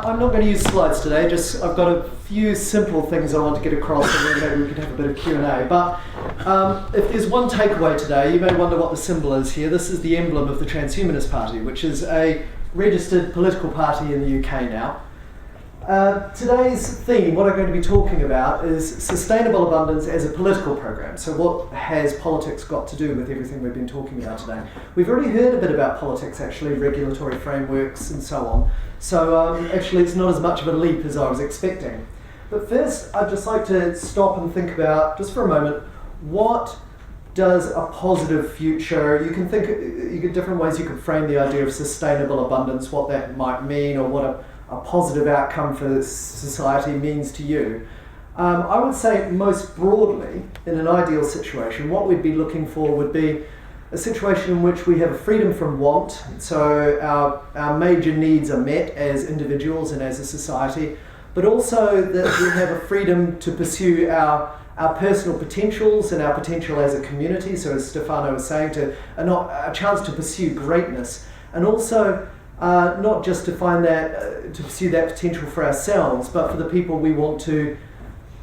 I'm not going to use slides today, I've got a few simple things I want to get across, and then maybe we could have a bit of Q&A. But if there's one takeaway today, you may wonder what the symbol is here. This is the emblem of the Transhumanist Party, which is a registered political party in the UK now. Today's theme, what I'm going to be talking about, is sustainable abundance as a political program. So what has politics got to do with everything we've been talking about today? We've already heard a bit about politics, actually, regulatory frameworks and so on. So actually it's not as much of a leap as I was expecting. But first, I'd just like to stop and think about, just for a moment, what does a positive future, you get different ways you could frame the idea of sustainable abundance, what that might mean, or what a positive outcome for society means to you. I would say most broadly, in an ideal situation, what we'd be looking for would be a situation in which we have a freedom from want, so our major needs are met as individuals and as a society, but also that we have a freedom to pursue our personal potentials and our potential as a community, so as Stefano was saying, a chance to pursue greatness, and also not just to to pursue that potential for ourselves, but for the people we want to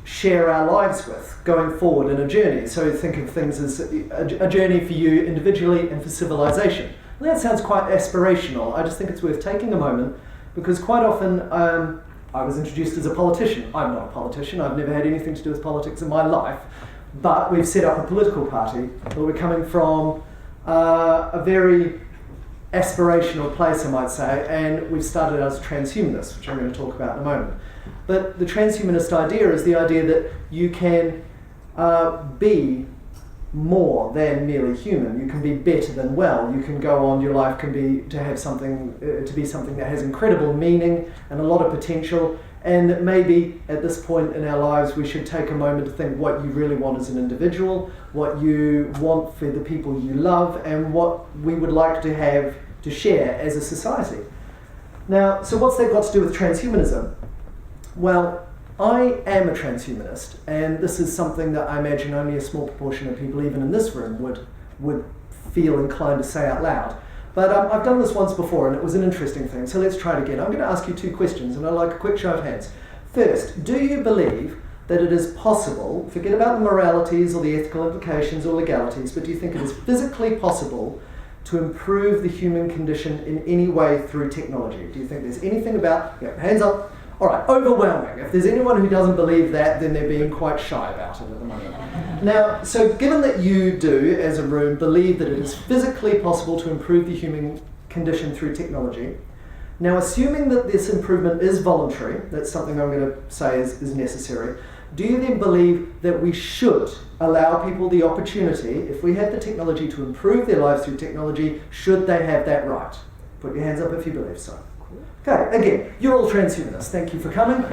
share our lives with going forward in a journey. So think of things as a journey for you individually and for civilization. And that sounds quite aspirational. I just think it's worth taking a moment, because quite often I was introduced as a politician. I'm not a politician. I've never had anything to do with politics in my life. But we've set up a political party, but we're coming from a very aspirational place, I might say, and we've started as transhumanists, which I'm going to talk about in a moment. But the transhumanist idea is the idea that you can be more than merely human. You can be better than well. You can go on, your life can be to be something that has incredible meaning and a lot of potential, and that maybe at this point in our lives we should take a moment to think what you really want as an individual, what you want for the people you love, and what we would like to have to share as a society. Now, so what's that got to do with transhumanism? Well, I am a transhumanist, and this is something that I imagine only a small proportion of people, even in this room, would feel inclined to say out loud. But I've done this once before, and it was an interesting thing, so let's try it again. I'm going to ask you two questions, and I'd like a quick show of hands. First, do you believe that it is possible, forget about the moralities or the ethical implications or legalities, but do you think it is physically possible to improve the human condition in any way through technology? Do you think there's anything about, hands up, all right, overwhelming. If there's anyone who doesn't believe that, then they're being quite shy about it at the moment. Now, so given that you do, as a room, believe that it is physically possible to improve the human condition through technology, now assuming that this improvement is voluntary, that's something I'm going to say is necessary, do you then believe that we should allow people the opportunity, if we have the technology to improve their lives through technology, should they have that right? Put your hands up if you believe so. Okay, again, you're all transhumanists, thank you for coming.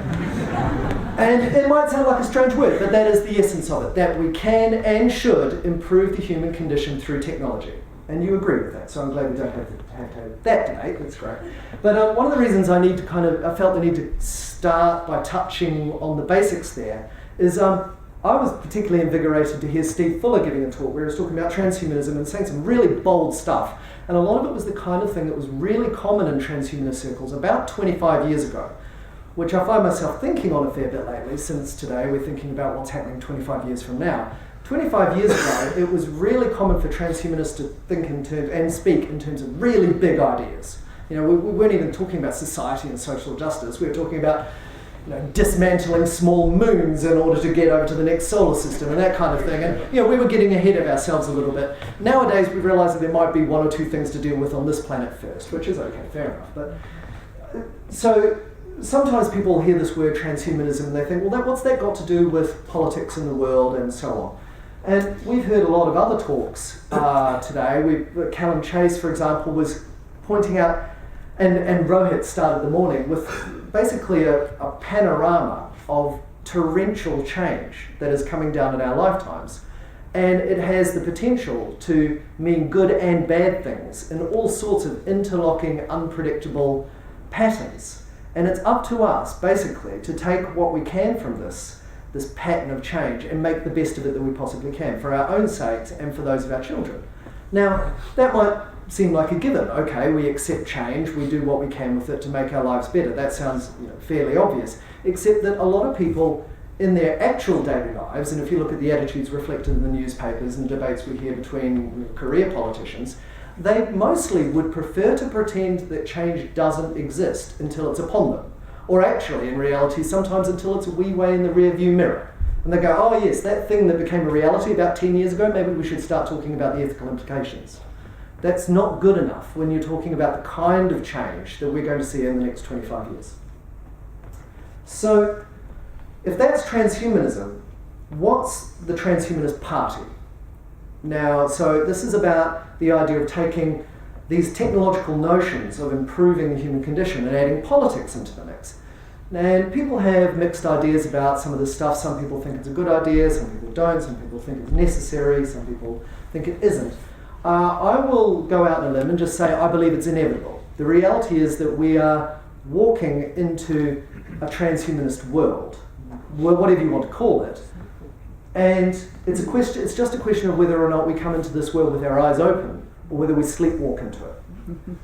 And it might sound like a strange word, but that is the essence of it, that we can and should improve the human condition through technology. And you agree with that, so I'm glad we don't have to have that debate, that's great. But one of the reasons I felt the need to start by touching on the basics there is I was particularly invigorated to hear Steve Fuller giving a talk where he was talking about transhumanism and saying some really bold stuff. And a lot of it was the kind of thing that was really common in transhumanist circles about 25 years ago, which I find myself thinking on a fair bit lately, since today we're thinking about what's happening 25 years from now. 25 years ago, it was really common for transhumanists to think in terms and speak in terms of really big ideas. We weren't even talking about society and social justice. We were talking about dismantling small moons in order to get over to the next solar system and that kind of thing. And we were getting ahead of ourselves a little bit. Nowadays, we realise that there might be one or two things to deal with on this planet first, which is okay, fair enough. But so sometimes people hear this word transhumanism and they think, well, what's that got to do with politics in the world and so on? And we've heard a lot of other talks today. Callum Chase, for example, was pointing out, and Rohit started the morning with basically a panorama of torrential change that is coming down in our lifetimes. And it has the potential to mean good and bad things in all sorts of interlocking, unpredictable patterns. And it's up to us, basically, to take what we can from this pattern of change and make the best of it that we possibly can for our own sakes and for those of our children. Now, that might seem like a given. Okay, we accept change, we do what we can with it to make our lives better. That sounds fairly obvious, except that a lot of people in their actual daily lives, and if you look at the attitudes reflected in the newspapers and debates we hear between career politicians, they mostly would prefer to pretend that change doesn't exist until it's upon them. Or actually, in reality, sometimes until it's a wee way in the rear-view mirror. And they go, oh yes, that thing that became a reality about 10 years ago, maybe we should start talking about the ethical implications. That's not good enough when you're talking about the kind of change that we're going to see in the next 25 years. So, if that's transhumanism, what's the Transhumanist Party? Now, so this is about the idea of taking these technological notions of improving the human condition and adding politics into the mix. And people have mixed ideas about some of this stuff. Some people think it's a good idea, some people don't, some people think it's necessary, some people think it isn't. I will go out on a limb and just say I believe it's inevitable. The reality is that we are walking into a transhumanist world, whatever you want to call it. And it's just a question of whether or not we come into this world with our eyes open or whether we sleepwalk into it.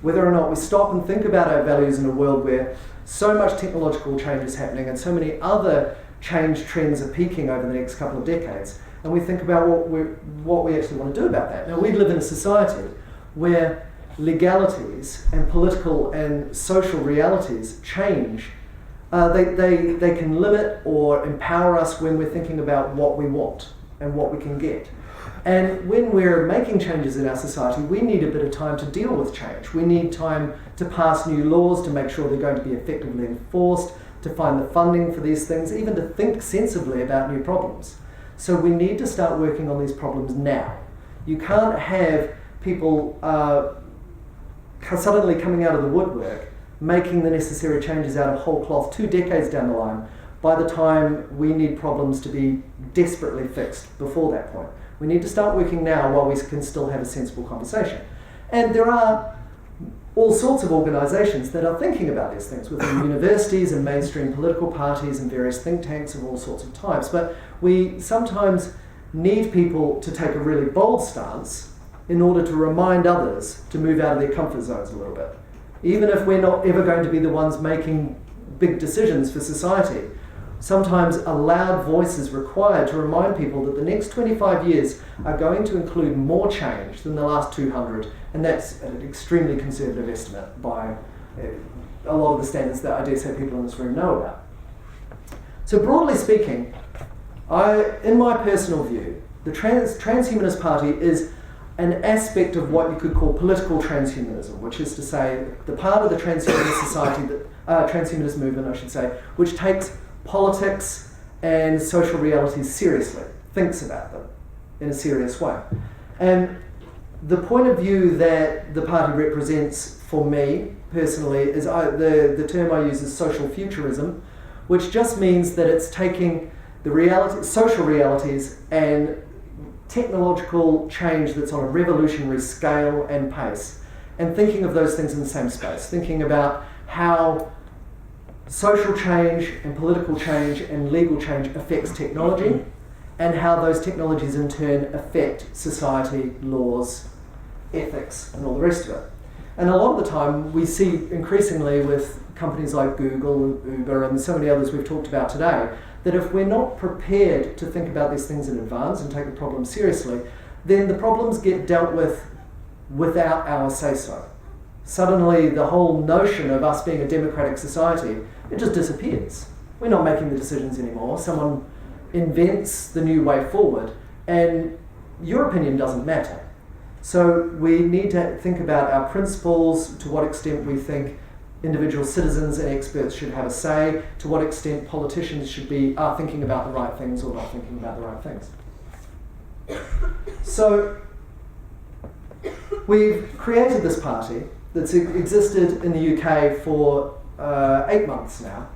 Whether or not we stop and think about our values in a world where so much technological change is happening and so many other change trends are peaking over the next couple of decades, and we think about what we actually want to do about that. Now, we live in a society where legalities and political and social realities change. They can limit or empower us when we're thinking about what we want and what we can get. And when we're making changes in our society, we need a bit of time to deal with change. We need time to pass new laws, to make sure they're going to be effectively enforced, to find the funding for these things, even to think sensibly about new problems. So we need to start working on these problems now. You can't have people suddenly coming out of the woodwork, making the necessary changes out of whole cloth 2 decades down the line, by the time we need problems to be desperately fixed before that point. We need to start working now while we can still have a sensible conversation. And there are all sorts of organisations that are thinking about these things within universities and mainstream political parties and various think tanks of all sorts of types. But we sometimes need people to take a really bold stance in order to remind others to move out of their comfort zones a little bit. Even if we're not ever going to be the ones making big decisions for society, sometimes a loud voice is required to remind people that the next 25 years are going to include more change than the last 200, and that's an extremely conservative estimate by a lot of the standards that I dare say people in this room know about. So broadly speaking, in my personal view, the Transhumanist Party is an aspect of what you could call political transhumanism, which is to say the part of the transhumanist society, transhumanist movement, I should say, which takes politics and social realities seriously, thinks about them in a serious way. And the point of view that the party represents for me personally is the term I use is social futurism, which just means that it's taking the social realities and technological change that's on a revolutionary scale and pace, and thinking of those things in the same space, thinking about how social change and political change and legal change affects technology, and how those technologies in turn affect society, laws, ethics, and all the rest of it. And a lot of the time we see increasingly with companies like Google and Uber and so many others we've talked about today, that if we're not prepared to think about these things in advance and take the problem seriously, then the problems get dealt with without our say-so. Suddenly the whole notion of us being a democratic society, it just disappears. We're not making the decisions anymore. Someone invents the new way forward, and your opinion doesn't matter. So we need to think about our principles, to what extent we think individual citizens and experts should have a say, to what extent politicians are thinking about the right things or not thinking about the right things. So we've created this party that's existed in the UK for 8 months now.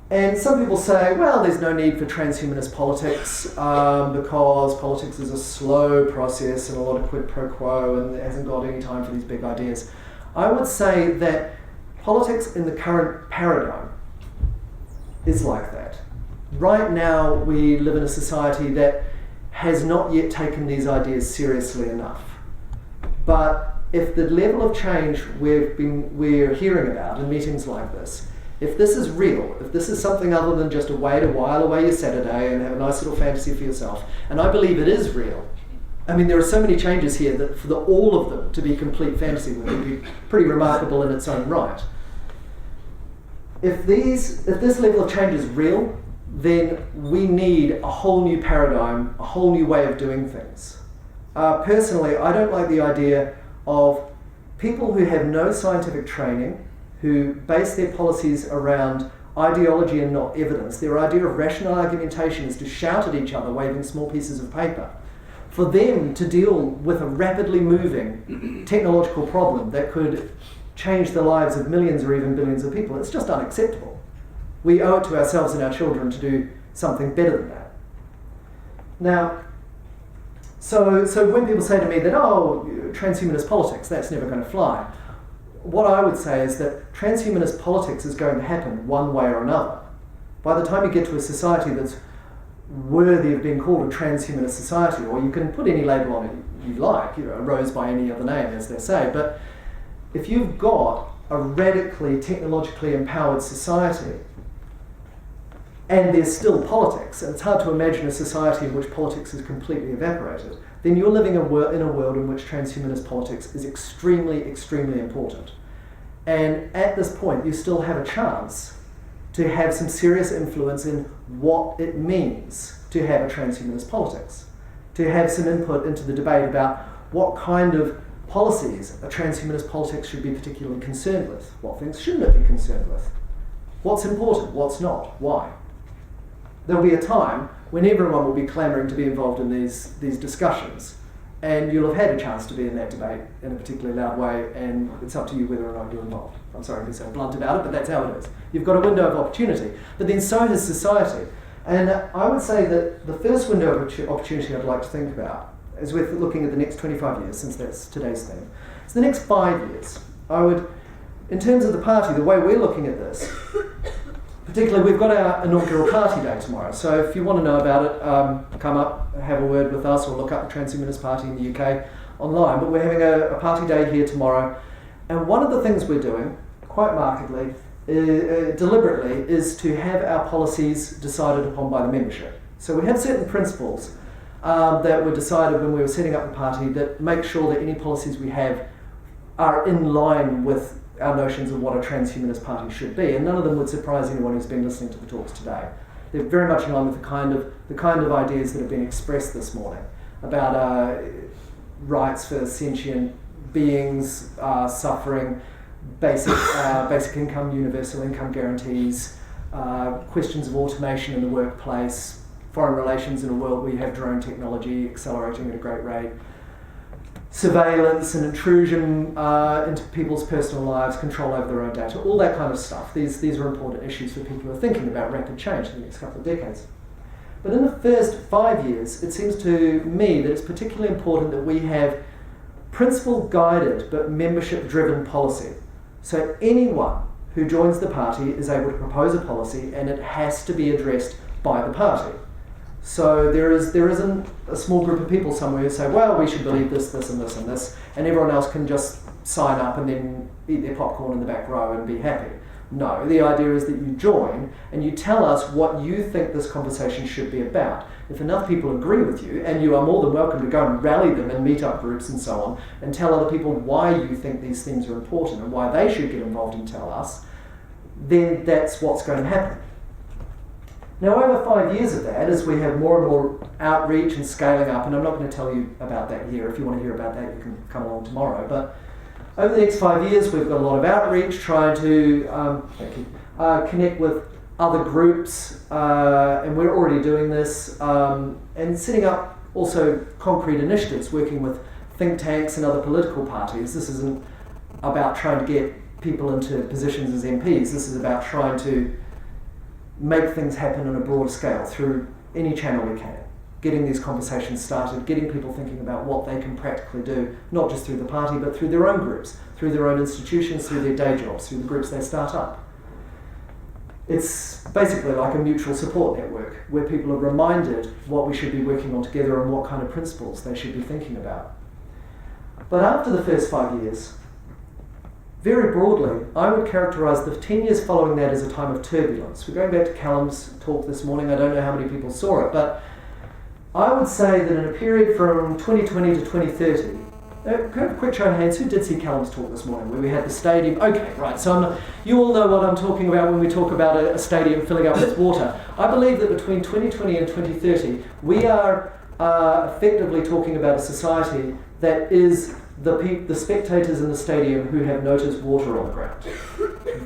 And some people say, well, there's no need for transhumanist politics because politics is a slow process and a lot of quid pro quo and it hasn't got any time for these big ideas. I would say that politics in the current paradigm is like that. Right now, we live in a society that has not yet taken these ideas seriously enough. But if the level of change we're hearing about in meetings like this, if this is real, if this is something other than just a way to while away your Saturday and have a nice little fantasy for yourself, and I believe it is real. I mean, there are so many changes here that for all of them to be complete fantasy would be pretty remarkable in its own right. If this level of change is real, then we need a whole new paradigm, a whole new way of doing things. Personally, I don't like the idea of people who have no scientific training, who base their policies around ideology and not evidence. Their idea of rational argumentation is to shout at each other waving small pieces of paper. For them to deal with a rapidly moving technological problem that could change the lives of millions or even billions of people, it's just unacceptable. We owe it to ourselves and our children to do something better than that. Now, so when people say to me that, transhumanist politics, that's never going to fly, what I would say is that transhumanist politics is going to happen one way or another. By the time you get to a society that's worthy of being called a transhumanist society, or you can put any label on it you like, a rose by any other name, as they say, but if you've got a radically technologically empowered society and there's still politics, and it's hard to imagine a society in which politics is completely evaporated, then you're living in a world in which transhumanist politics is extremely, extremely important. And at this point, you still have a chance to have some serious influence in what it means to have a transhumanist politics, to have some input into the debate about what kind of policies a transhumanist politics should be particularly concerned with, what things shouldn't it be concerned with, what's important, what's not, why. There'll be a time when everyone will be clamouring to be involved in these discussions, and you'll have had a chance to be in that debate in a particularly loud way, and it's up to you whether or not you're involved. I'm sorry to be so blunt about it, but that's how it is. You've got a window of opportunity, but then so has society. And I would say that the first window of opportunity I'd like to think about, as we're looking at the next 25 years, since that's today's theme, is the next 5 years. I would, in terms of the party, the way we're looking at this, particularly, we've got our inaugural party day tomorrow, so if you want to know about it, come up, have a word with us, or look up the Transhumanist Party in the UK online. But we're having a party day here tomorrow, and one of the things we're doing, quite markedly, deliberately, is to have our policies decided upon by the membership. So we have certain principles that were decided when we were setting up the party that make sure that any policies we have are in line with our notions of what a transhumanist party should be, and none of them would surprise anyone who's been listening to the talks today. They're very much in line with the kind of ideas that have been expressed this morning about rights for sentient beings, suffering, basic income, universal income guarantees, questions of automation in the workplace, foreign relations in a world where you have drone technology accelerating at a great rate, surveillance and intrusion into people's personal lives, control over their own data, all that kind of stuff. These are important issues for people who are thinking about rapid change in the next couple of decades. But in the first 5 years, it seems to me that it's particularly important that we have principle-guided but membership-driven policy. So anyone who joins the party is able to propose a policy, and it has to be addressed by the party. So there isn't a small group of people somewhere who say, well, we should believe this, this, and this, and this, and everyone else can just sign up and then eat their popcorn in the back row and be happy. No, the idea is that you join and you tell us what you think this conversation should be about. If enough people agree with you, and you are more than welcome to go and rally them in meet-up groups and so on, and tell other people why you think these things are important and why they should get involved and tell us, then that's what's going to happen. Now, over 5 years of that, as we have more and more outreach and scaling up, and I'm not going to tell you about that here. If you want to hear about that, you can come along tomorrow. But over the next 5 years, we've got a lot of outreach, trying to connect with other groups, and we're already doing this, and setting up also concrete initiatives, working with think tanks and other political parties. This isn't about trying to get people into positions as MPs. This is about trying to make things happen on a broad scale through any channel we can, getting these conversations started, getting people thinking about what they can practically do, not just through the party, but through their own groups, through their own institutions, through their day jobs, through the groups they start up. It's basically like a mutual support network where people are reminded what we should be working on together and what kind of principles they should be thinking about. But after the first 5 years, very broadly, I would characterise the 10 years following that as a time of turbulence. We're going back to Callum's talk this morning. I don't know how many people saw it, but I would say that in a period from 2020 to 2030, quick show of hands, who did see Callum's talk this morning where we had the stadium? Okay, right, so you all know what I'm talking about when we talk about a stadium filling up with water. I believe that between 2020 and 2030, we are effectively talking about a society that is the spectators in the stadium who have noticed water on the ground.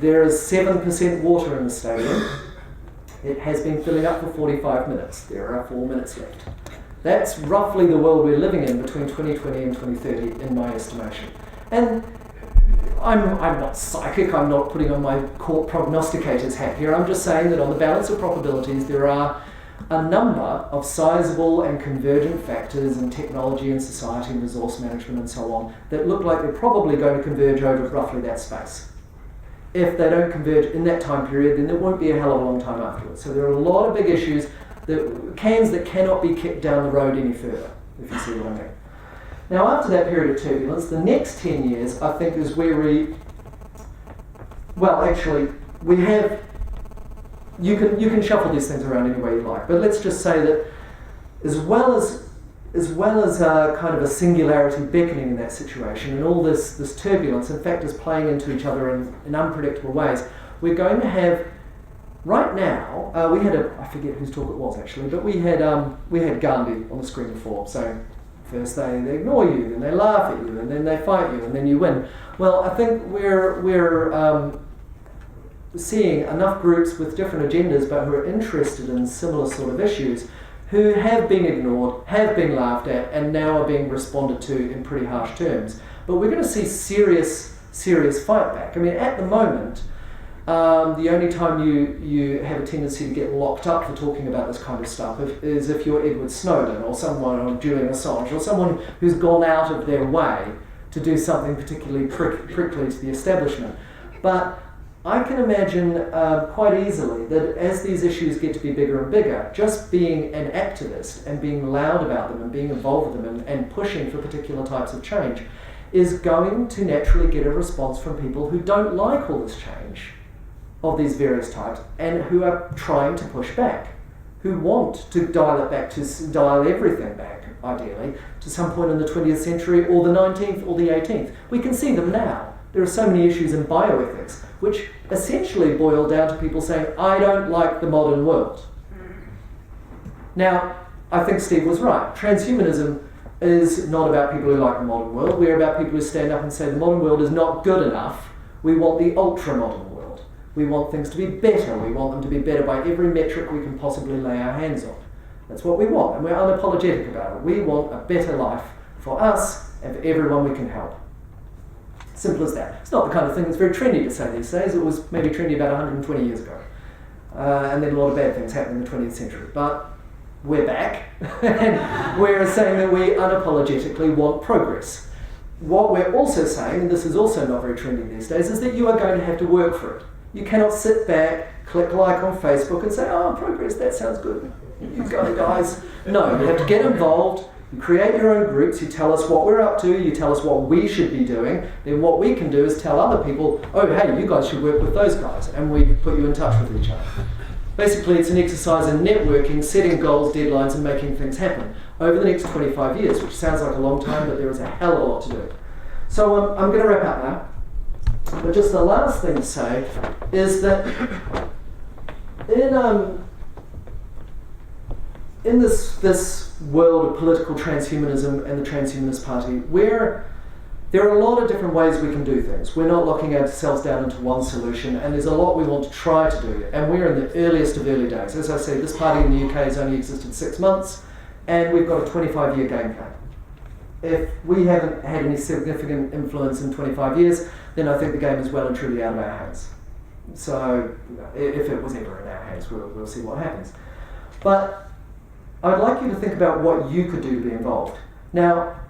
There is 7% water in the stadium. It has been filling up for 45 minutes. There are 4 minutes left. That's roughly the world we're living in between 2020 and 2030, in my estimation. And I'm not psychic, I'm not putting on my court prognosticator's hat here. I'm just saying that on the balance of probabilities, there are a number of sizable and convergent factors in technology and society and resource management and so on that look like they're probably going to converge over roughly that space. If they don't converge in that time period, then there won't be a hell of a long time afterwards. So there are a lot of big issues, cans that cannot be kicked down the road any further, if you see what I mean. Now, after that period of turbulence, the next 10 years, I think, is where we have. You can shuffle these things around any way you like, but let's just say that as well as kind of a singularity beckoning in that situation, and all this turbulence and factors playing into each other in unpredictable ways, we're going to have, right now, we had I forget whose talk it was actually, but we had Gandhi on the screen before, saying first they ignore you, then they laugh at you, and then they fight you, and then you win. Well, I think we're seeing enough groups with different agendas but who are interested in similar sort of issues who have been ignored, have been laughed at, and now are being responded to in pretty harsh terms. But we're going to see serious fight back. I mean, at the moment, the only time you have a tendency to get locked up for talking about this kind of stuff is if you're Edward Snowden or someone, or Julian Assange, or someone who's gone out of their way to do something particularly prickly to the establishment. But I can imagine quite easily that as these issues get to be bigger and bigger, just being an activist and being loud about them and being involved with them and pushing for particular types of change is going to naturally get a response from people who don't like all this change of these various types and who are trying to push back, who want to dial everything back, ideally, to some point in the 20th century or the 19th or the 18th. We can see them now. There are so many issues in bioethics which essentially boil down to people saying, I don't like the modern world. Now, I think Steve was right. Transhumanism is not about people who like the modern world. We're about people who stand up and say the modern world is not good enough. We want the ultra-modern world. We want things to be better. We want them to be better by every metric we can possibly lay our hands on. That's what we want, and we're unapologetic about it. We want a better life for us and for everyone we can help. Simple as that. It's not the kind of thing that's very trendy to say these days. It was maybe trendy about 120 years ago. And then a lot of bad things happened in the 20th century. But we're back, and we're saying that we unapologetically want progress. What we're also saying, and this is also not very trendy these days, is that you are going to have to work for it. You cannot sit back, click like on Facebook and say, oh, progress, that sounds good. You go, guys. No, you have to get involved. You create your own groups, you tell us what we're up to, you tell us what we should be doing, then what we can do is tell other people, oh hey, you guys should work with those guys, and we put you in touch with each other. Basically, it's an exercise in networking, setting goals, deadlines, and making things happen over the next 25 years, which sounds like a long time, but there is a hell of a lot to do. So I'm going to wrap up now, but just the last thing to say is that in this world of political transhumanism and the Transhumanist Party, where there are a lot of different ways we can do things. We're not locking ourselves down into one solution, and there's a lot we want to try to do, and we're in the earliest of early days. As I say, this party in the UK has only existed 6 months, and we've got a 25-year game plan. If we haven't had any significant influence in 25 years, then I think the game is well and truly out of our hands. So, if it was ever in our hands, we'll see what happens. But I'd like you to think about what you could do to be involved. Now,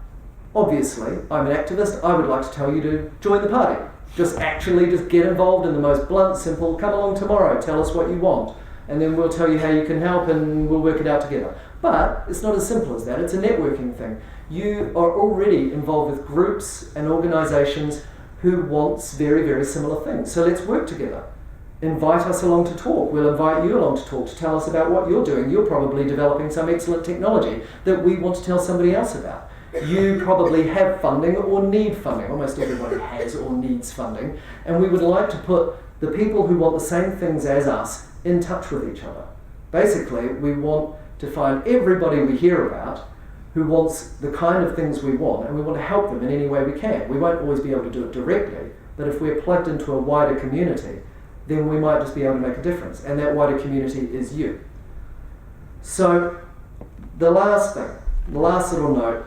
obviously, I'm an activist. I would like to tell you to join the party. Just get involved in the most blunt, simple, come along tomorrow, tell us what you want, and then we'll tell you how you can help and we'll work it out together. But it's not as simple as that. It's a networking thing. you are already involved with groups and organisations who want very, very similar things. So let's work together. Invite us along to talk. We'll invite you along to talk, to tell us about what you're doing. You're probably developing some excellent technology that we want to tell somebody else about. You probably have funding or need funding. Almost everybody has or needs funding. And we would like to put the people who want the same things as us in touch with each other. Basically, we want to find everybody we hear about who wants the kind of things we want, and we want to help them in any way we can. We won't always be able to do it directly, but if we're plugged into a wider community, then we might just be able to make a difference, and that wider community is you. So, the last thing, the last little note,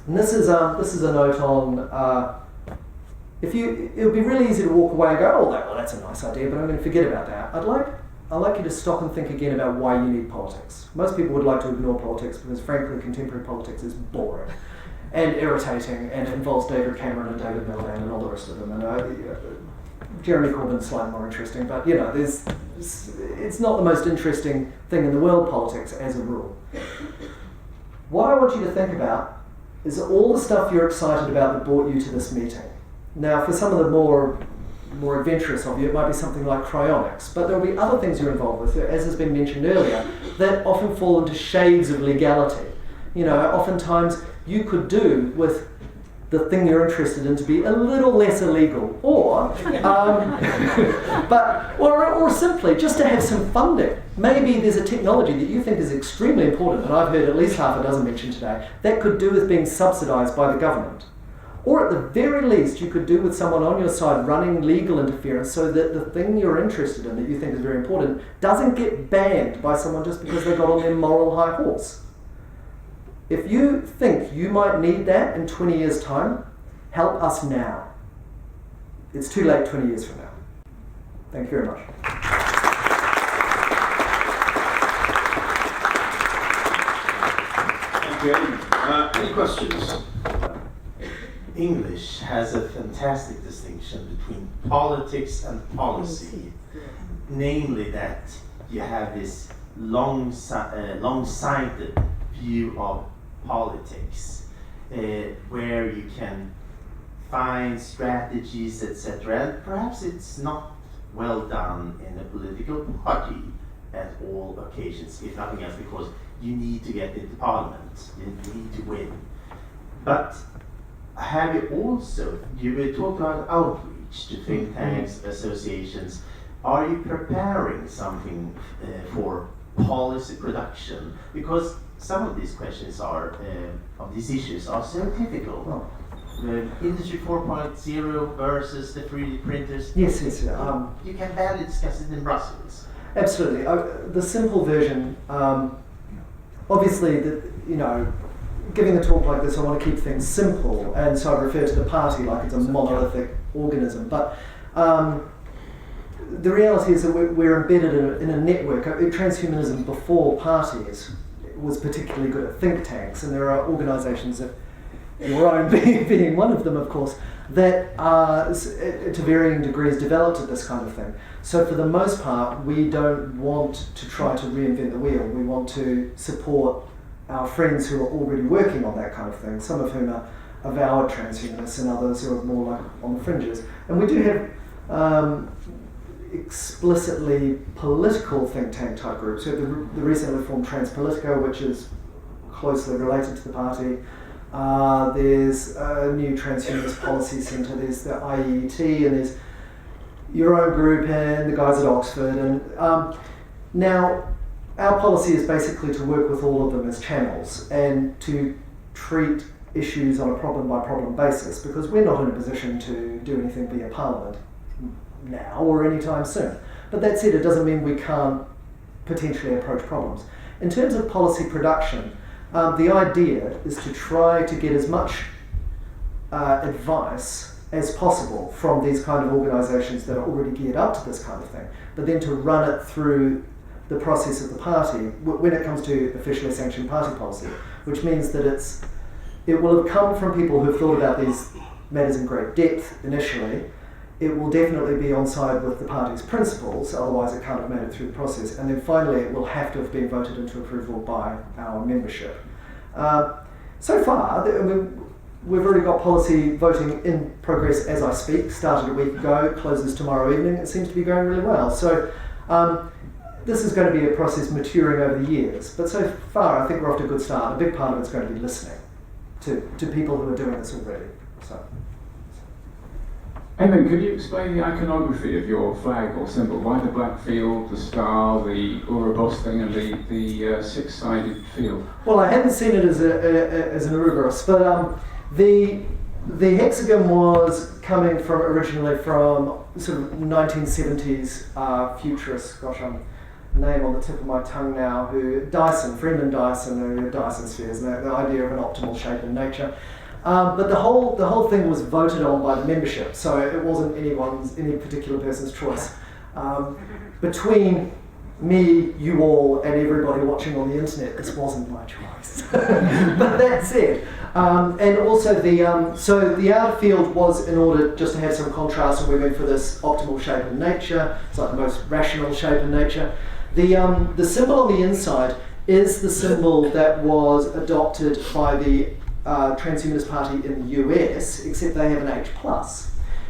and this is a note on, it would be really easy to walk away and go, oh, well, that's a nice idea, but I'm going to forget about that. I'd like you to stop and think again about why you need politics. Most people would like to ignore politics because, frankly, contemporary politics is boring and irritating, and it involves David Cameron and David Miliband and all the rest of them. And Jeremy Corbyn's slightly more interesting, but it's not the most interesting thing in the world, politics, as a rule. What I want you to think about is all the stuff you're excited about that brought you to this meeting. Now, for some of the more adventurous of you, it might be something like cryonics, but there will be other things you're involved with, as has been mentioned earlier, that often fall into shades of legality. Oftentimes you could do with the thing you're interested in to be a little less illegal, or simply just to have some funding. Maybe there's a technology that you think is extremely important, and I've heard at least half a dozen mentioned today, that could do with being subsidised by the government. Or at the very least, you could do with someone on your side running legal interference so that the thing you're interested in, that you think is very important, doesn't get banned by someone just because they got on their moral high horse. If you think you might need that in 20 years' time, help us now. It's too late 20 years from now. Thank you very much. Thank you. Any questions? English has a fantastic distinction between politics and policy, namely that you have this long-sighted view of politics, where you can find strategies, etc. And perhaps it's not well done in a political party at all occasions, if nothing else, because you need to get into parliament, you need to win. But have you were talking about outreach to think tanks, associations. Are you preparing something for policy production? Because some of these questions of these issues are so difficult. Industry 4.0 versus the 3D printers. Yes. You can barely discuss it in Brussels. Absolutely. The simple version, obviously, giving a talk like this, I want to keep things simple, and so I refer to the party like it's a monolithic organism. But the reality is that we're embedded in a network. Transhumanism before parties was particularly good at think tanks, and there are organisations, your own being one of them, of course, that are to varying degrees developed at this kind of thing. So for the most part, we don't want to try to reinvent the wheel. We want to support our friends who are already working on that kind of thing, some of whom are avowed transhumanists and others who are more like on the fringes. And we do have explicitly political think tank type groups. We have the recently formed Transpolitica, which is closely related to the party. There's a new Transhumanist Policy Centre, there's the IET, and there's your own group and the guys at Oxford. And now, our policy is basically to work with all of them as channels and to treat issues on a problem-by-problem basis, because we're not in a position to do anything via Parliament now or anytime soon. But that said, it doesn't mean we can't potentially approach problems. In terms of policy production, the idea is to try to get as much advice as possible from these kind of organisations that are already geared up to this kind of thing, but then to run it through the process of the party when it comes to officially sanctioned party policy, which means that it will have come from people who've thought about these matters in great depth initially. It will definitely be on side with the party's principles, otherwise it can't have made it through the process. And then finally, it will have to have been voted into approval by our membership. so far, we've already got policy voting in progress as I speak. Started a week ago, closes tomorrow evening. It seems to be going really well. So this is going to be a process maturing over the years. But so far, I think we're off to a good start. A big part of it's going to be listening to people who are doing this already. So. Amon, could you explain the iconography of your flag or symbol? Why the black field, the star, the Ouroboros thing, and the six-sided field? Well, I hadn't seen it as an Ouroboros, but the hexagon was coming from originally from sort of 1970s futurists. Gosh, I'm name on the tip of my tongue now. Freeman Dyson, who Dyson spheres, and the idea of an optimal shape in nature. But the whole thing was voted on by the membership, so it wasn't any particular person's choice. Between me, you all, and everybody watching on the internet, this wasn't my choice. But that said, and also the outer field was in order just to have some contrast, and we went for this optimal shape in nature. It's like the most rational shape in nature. The symbol on the inside is the symbol that was adopted by the Transhumanist Party in the US, except they have an H+.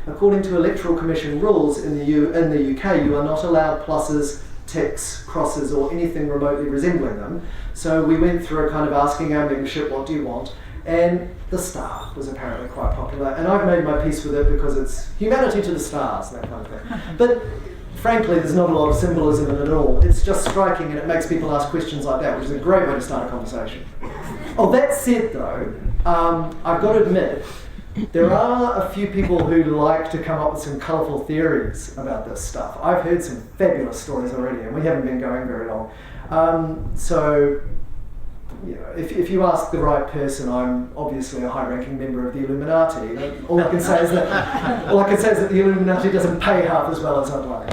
According to Electoral Commission rules in the UK, you are not allowed pluses, ticks, crosses, or anything remotely resembling them. So we went through a kind of asking our membership, what do you want? And the star was apparently quite popular. And I've made my peace with it because it's humanity to the stars, that kind of thing. But frankly, there's not a lot of symbolism in it at all. It's just striking, and it makes people ask questions like that, which is a great way to start a conversation. Oh, that said though, I've got to admit, there are a few people who like to come up with some colourful theories about this stuff. I've heard some fabulous stories already, and we haven't been going very long. So, you know, if you ask the right person, I'm obviously a high-ranking member of the Illuminati. All I can say is that the Illuminati doesn't pay half as well as I'd like.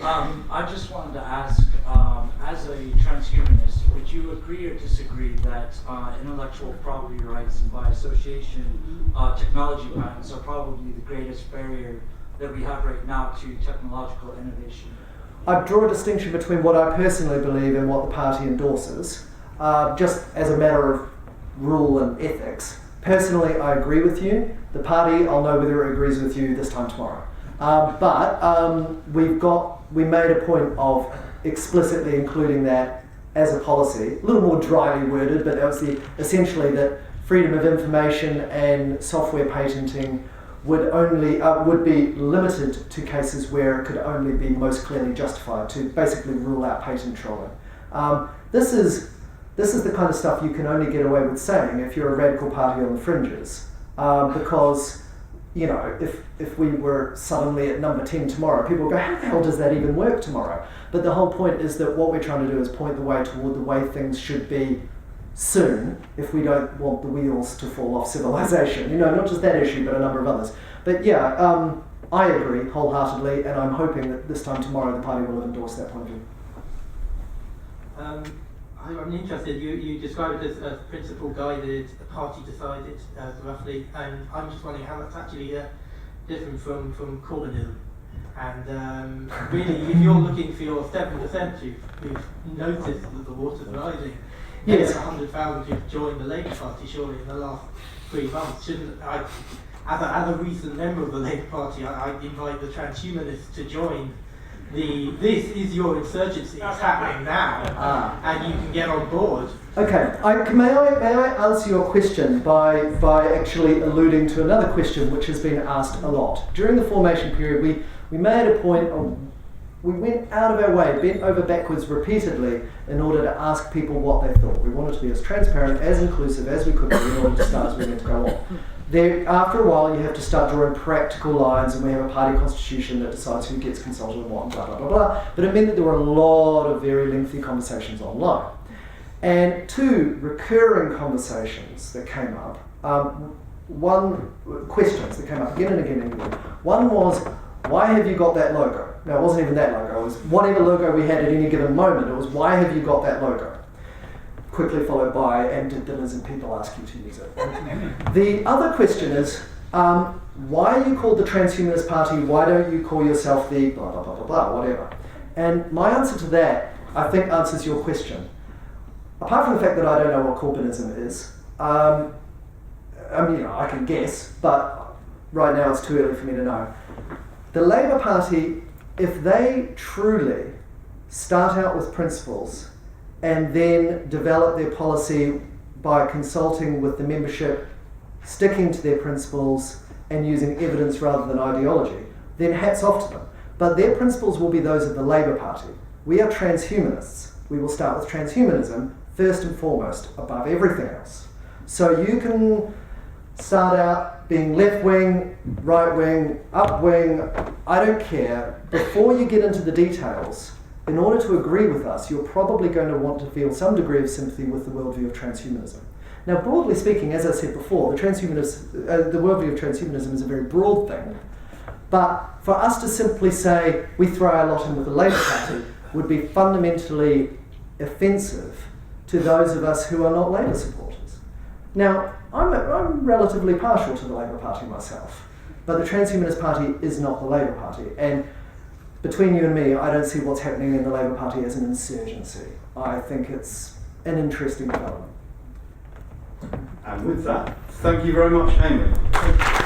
I just wanted to ask, as a transhumanist, would you agree or disagree that intellectual property rights and by association technology patents are probably the greatest barrier that we have right now to technological innovation? I draw a distinction between what I personally believe and what the party endorses, just as a matter of rule and ethics. Personally, I agree with you. The party, I'll know whether it agrees with you this time tomorrow. But we made a point of explicitly including that as a policy, a little more dryly worded, but that was essentially that freedom of information and software patenting would be limited to cases where it could only be most clearly justified, to basically rule out patent trolling. This is the kind of stuff you can only get away with saying if you're a radical party on the fringes, because, you know, if we were suddenly at number 10 tomorrow, people would go, how the hell does that even work tomorrow? But the whole point is that what we're trying to do is point the way toward the way things should be soon, if we don't want the wheels to fall off civilization. You know, not just that issue, but a number of others. But yeah, I agree wholeheartedly, and I'm hoping that this time tomorrow the party will have endorsed that point of view. I'm interested, you described it as principle guided, party decided, roughly, and I'm just wondering how that's actually different from Corbynism. And really, if you're looking for your 7% who've noticed that the water's rising, yes, 100,000 who've joined the Labour Party surely in the last 3 months, shouldn't I, as a recent member of the Labour Party, I invite the Transhumanists to join this is your insurgency, it's happening now, and you can get on board. Okay, may I answer your question by actually alluding to another question which has been asked a lot. During the formation period, we made a point of, we went out of our way, bent over backwards repeatedly in order to ask people what they thought. We wanted to be as transparent, as inclusive as we could be in order to start as we meant to go on. After a while, you have to start drawing practical lines, and we have a party constitution that decides who gets consulted and what, and blah, blah, blah, blah. But it meant that there were a lot of very lengthy conversations online. And two recurring conversations that came up, questions that came up again and again and again. One was, why have you got that logo? No, it wasn't even that logo. It was whatever logo we had at any given moment. It was, why have you got that logo? Quickly followed by, and did the lizard people ask you to use it? The other question is, why are you called the Transhumanist Party? Why don't you call yourself the blah, blah, blah, blah, blah, whatever? And my answer to that, I think, answers your question. apart from the fact that I don't know what Corbynism is, I mean, I can guess, but right now it's too early for me to know. The Labour Party, if they truly start out with principles and then develop their policy by consulting with the membership, sticking to their principles and using evidence rather than ideology, then hats off to them. But their principles will be those of the Labour Party. We are transhumanists. We will start with transhumanism first and foremost, above everything else. So you can start out being left-wing, right-wing, up-wing, I don't care. Before you get into the details, in order to agree with us, you're probably going to want to feel some degree of sympathy with the worldview of transhumanism. Now, broadly speaking, as I said before, the worldview of transhumanism is a very broad thing. But for us to simply say we throw our lot in with the Labour Party would be fundamentally offensive to those of us who are not Labour supporters. Now, I'm relatively partial to the Labour Party myself, but the Transhumanist Party is not the Labour Party. And between you and me, I don't see what's happening in the Labour Party as an insurgency. I think it's an interesting development. And with that, thank you very much, Amon.